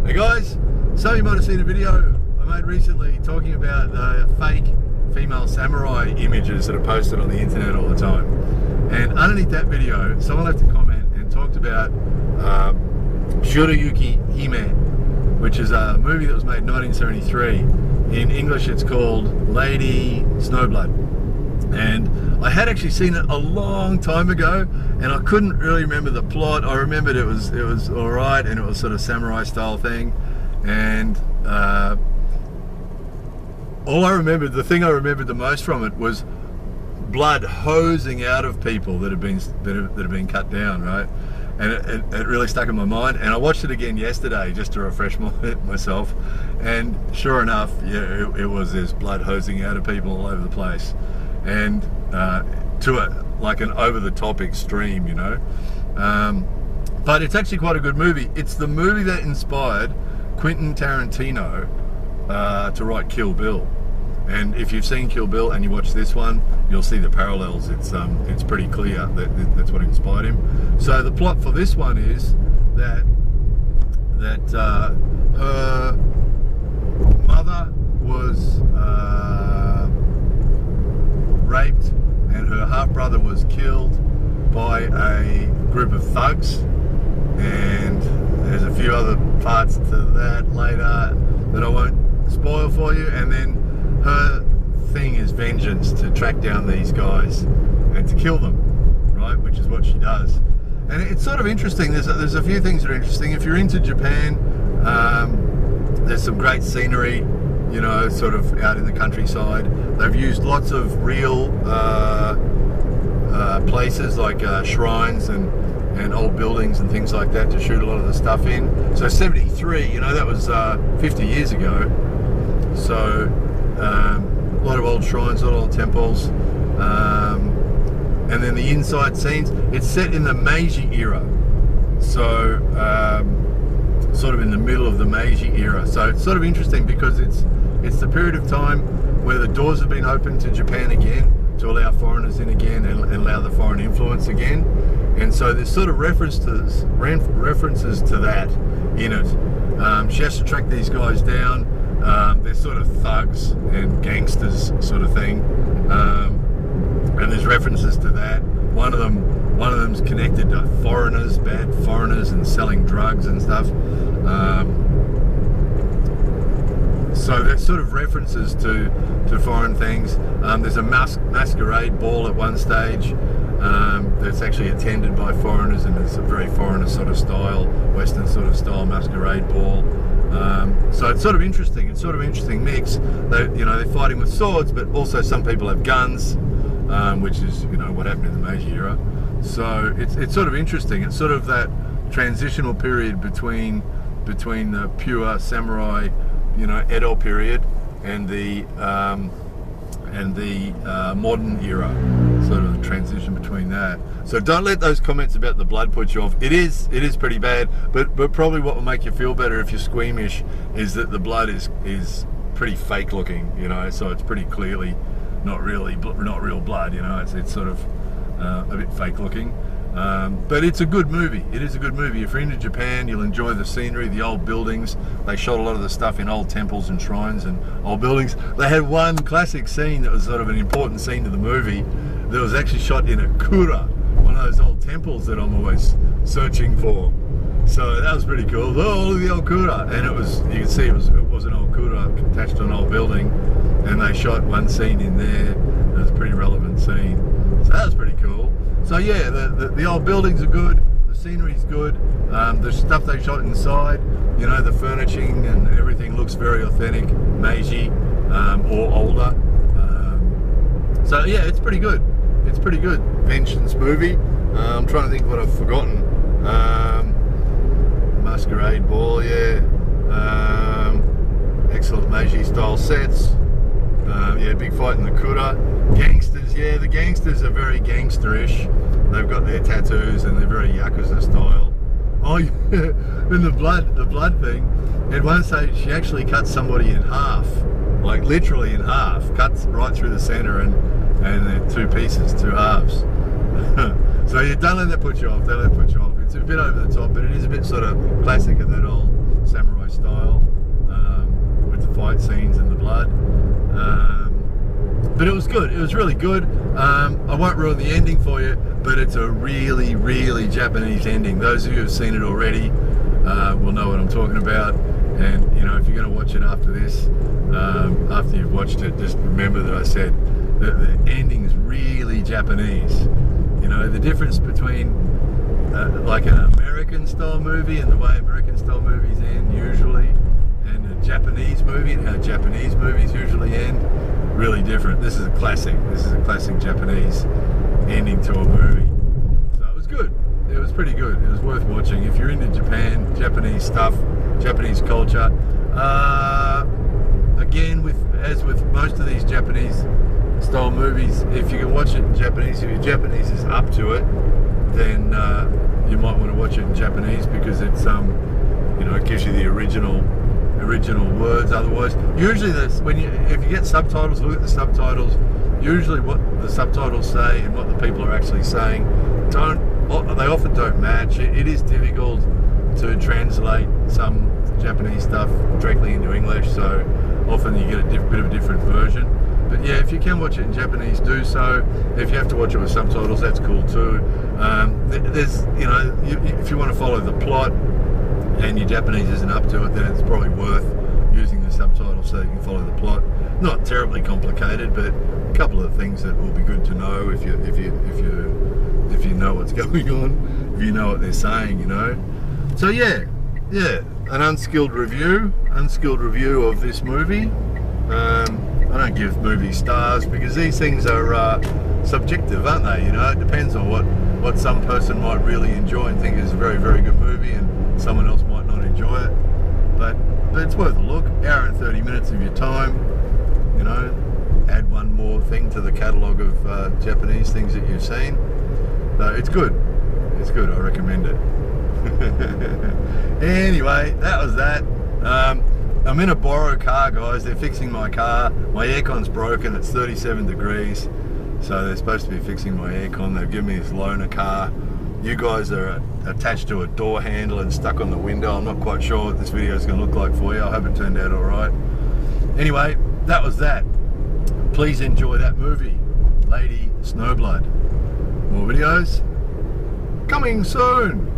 Hey guys, some of you might have seen a video I made recently talking about the fake female samurai images that are posted on the internet all the time. And underneath that video, someone left a comment and talked about Shurayuki Hime, which is a movie that was made in 1973. In English it's called Lady Snowblood. And I had actually seen it a long time ago, and I couldn't really remember the plot. I remembered it was all right, and it was sort of samurai style thing. And all I remembered, the thing I remembered the most from it was blood hosing out of people that have been cut down, right? And it really stuck in my mind. And I watched it again yesterday just to refresh myself. And sure enough, yeah, it was this blood hosing out of people all over the place. And to like an over-the-top extreme, you know. But it's actually quite a good movie. It's the movie that inspired Quentin Tarantino to write Kill Bill. And if you've seen Kill Bill and you watch this one, you'll see the parallels. It's pretty clear that that's what inspired him. So the plot for this one is that her mother was raped and her half-brother was killed by a group of thugs, and there's a few other parts to that later that I won't spoil for you. And then her thing is vengeance, to track down these guys and to kill them, right, which is what she does. And it's sort of interesting. There's a few things that are interesting. If you're into Japan, there's some great scenery, you know, sort of out in the countryside. They've used lots of real places like shrines and old buildings and things like that to shoot a lot of the stuff in. So 73, you know, that was 50 years ago. So a lot of old shrines, a lot of old temples. And then the inside scenes, it's set in the Meiji era. So sort of in the middle of the Meiji era. So it's sort of interesting because it's the period of time where the doors have been opened to Japan again, to allow foreigners in again and allow the foreign influence again. And so there's sort of references to that in it. She has to track these guys down. They're sort of thugs and gangsters sort of thing. And there's references to that. One of them's connected to foreigners, bad foreigners, and selling drugs and stuff. So there's sort of references to foreign things. There's a masquerade ball at one stage that's actually attended by foreigners, and it's a very foreigner sort of style, Western sort of style masquerade ball. So it's sort of interesting. It's sort of an interesting mix. They're fighting with swords, but also some people have guns, which is, you know, what happened in the Meiji era. So it's sort of interesting. It's sort of that transitional period between the pure samurai, you know, Edo period and the modern era, sort of the transition between that. So don't let those comments about the blood put you off. It is pretty bad, but probably what will make you feel better if you're squeamish is that the blood is pretty fake looking, you know. So it's pretty clearly not real blood, you know. It's sort of a bit fake looking. But it's a good movie. It is a good movie. If you're into Japan, you'll enjoy the scenery, the old buildings. They shot a lot of the stuff in old temples and shrines and old buildings. They had one classic scene that was sort of an important scene to the movie that was actually shot in a kura, one of those old temples that I'm always searching for. So that was pretty cool. Oh, look at the old kura. And you can see it was an old kura attached to an old building, and they shot one scene in there. It was a pretty relevant scene. So that was pretty cool. So yeah, the old buildings are good, the scenery's good, the stuff they shot inside, you know, the furnishing and everything looks very authentic, Meiji, or older. So yeah, it's pretty good. It's pretty good. Vengeance movie. I'm trying to think what I've forgotten. Masquerade ball, yeah. Excellent Meiji style sets. Yeah, big fight in the kura. Gangsters, yeah, the gangsters are very gangsterish. They've got their tattoos and they're very Yakuza style. Oh yeah, and the blood thing. At one stage, she actually cuts somebody in half, like literally in half, cuts right through the center, and they're two pieces, two halves. So yeah, don't let that put you off. Don't let that put you off. It's a bit over the top, but it is a bit sort of classic of that old samurai style. fight scenes and the blood. But it was good. It was really good. I won't ruin the ending for you, but it's a really, really Japanese ending. Those of you who've seen it already will know what I'm talking about. And you know, if you're going to watch it after this, after you've watched it, just remember that I said that the ending's really Japanese. You know, the difference between like an American style movie and the way American style movies end usually, and a Japanese movie and how Japanese movies usually end, really different. This is a classic. This is a classic Japanese ending to a movie. So it was good. It was pretty good. It was worth watching. If you're into Japan, Japanese stuff, Japanese culture, again, as with most of these Japanese style movies, if you can watch it in Japanese, if your Japanese is up to it, then you might want to watch it in Japanese, because it's you know, it gives you the original words. Otherwise, usually if you get subtitles, look at the subtitles. Usually what the subtitles say and what the people are actually saying they often don't match. It is difficult to translate some Japanese stuff directly into English, so often you get a bit of a different version. But yeah, if you can watch it in Japanese, do so. If you have to watch it with subtitles, that's cool too. There's, you know, if you want to follow the plot and your Japanese isn't up to it, then it's probably worth using the subtitles so you can follow the plot. Not terribly complicated, but a couple of things that will be good to know if you know what's going on, if you know what they're saying, you know. So yeah, an unskilled review of this movie. I don't give movies stars because these things are subjective, aren't they? You know, it depends on what some person might really enjoy and think is a very, very good movie, and someone else might not enjoy it. But it's worth a look. Hour and 30 minutes of your time, you know. Add one more thing to the catalogue of Japanese things that you've seen. So it's good. It's good. I recommend it. Anyway, that was that. I'm in a borrowed car, guys. They're fixing my car. My aircon's broken. It's 37 degrees. So they're supposed to be fixing my aircon. They've given me this loaner car. You guys are attached to a door handle and stuck on the window. I'm not quite sure what this video is going to look like for you. I hope it turned out all right. Anyway, that was that. Please enjoy that movie, Lady Snowblood. More videos coming soon.